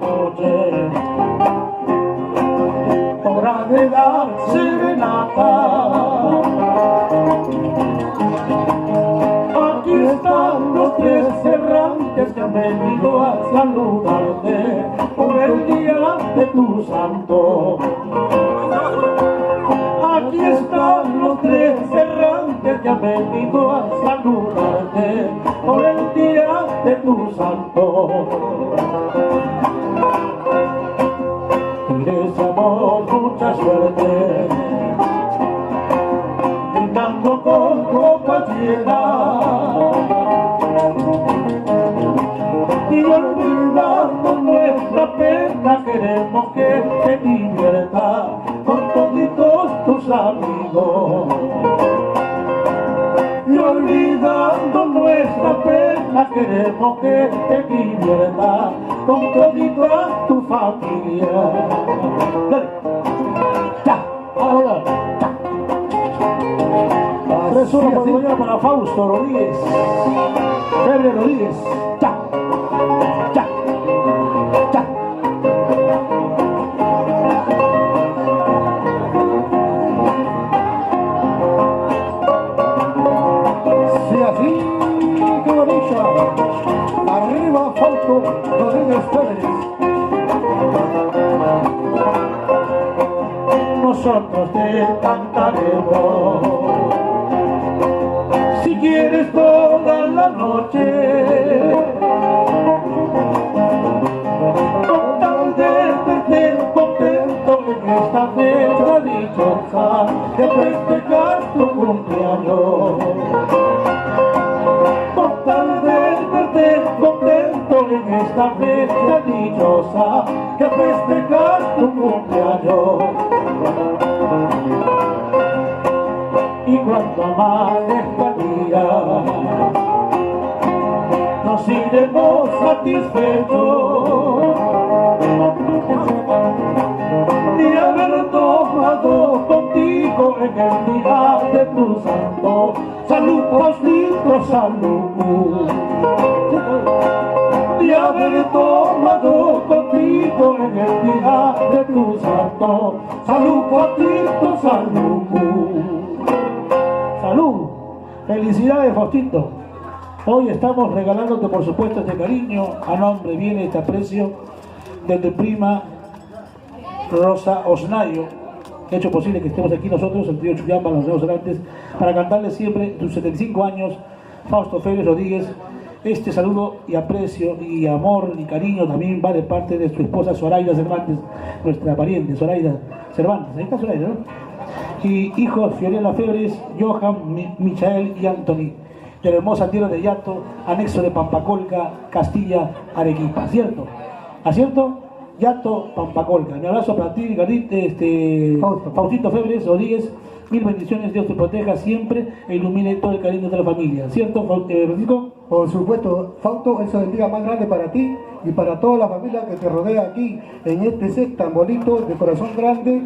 noche, hora de dar serenata. Aquí están los tres errantes que han venido a saludarte por el día de tu santo. Aquí están los tres errantes que han venido a saludarte por el día de tu santo. Y deseamos mucha suerte, brindando con copas llenas y olvidando nuestra pena, queremos que te diviertas con toditos tus amigos. Y olvidando nuestra pena, queremos que te diviertas con todita tu familia. Dale. Ya, ahora, ya. 3 horas por mañana para Fausto Rodríguez, Febre Rodríguez. Ya, ya, ya. Sí, así, qué bonita. Arriba Fausto Rodríguez Febre. Nosotros te cantaremos, si quieres, toda la noche, con tal de verte contento en esta fecha dichosa de festejar tu cumpleaños. Con tal de verte contento en esta fecha dichosa de festejar tu cumpleaños. Y cuando amanezca el día, nos iremos satisfechos de haber tomado contigo en el día de tu santo. Salud, Faustito, salud. De haber tomado contigo en el día de tu santo. Salud, Faustito, salud. Salud. Felicidades, Faustito. Hoy estamos regalándote, por supuesto, este cariño, a nombre, viene este aprecio de tu prima Rosa Osnayo, que ha hecho posible que estemos aquí nosotros, el trío Chuyamba, los Nuevos Errantes, para cantarle siempre tus 75 años, Fausto Félix Rodríguez. Este saludo y aprecio y amor y cariño también va de parte de su esposa Zoraida Cervantes, nuestra pariente Zoraida Cervantes. Ahí está Zoraida, ¿no? Y hijos Fiorella Febres, Johan, Michael y Anthony, de la hermosa tierra de Yato, anexo de Pampacolca, Castilla, Arequipa. ¿Cierto? ¿Acierto? Yato, Pampacolca. Un abrazo para ti, Faustito Febres Rodríguez. Mil bendiciones, Dios te proteja siempre e ilumine todo el cariño de la familia. ¿Cierto, Francisco? Por supuesto, Fausto, eso bendiga más grande para ti y para toda la familia que te rodea aquí en este set tan bonito, de corazón grande.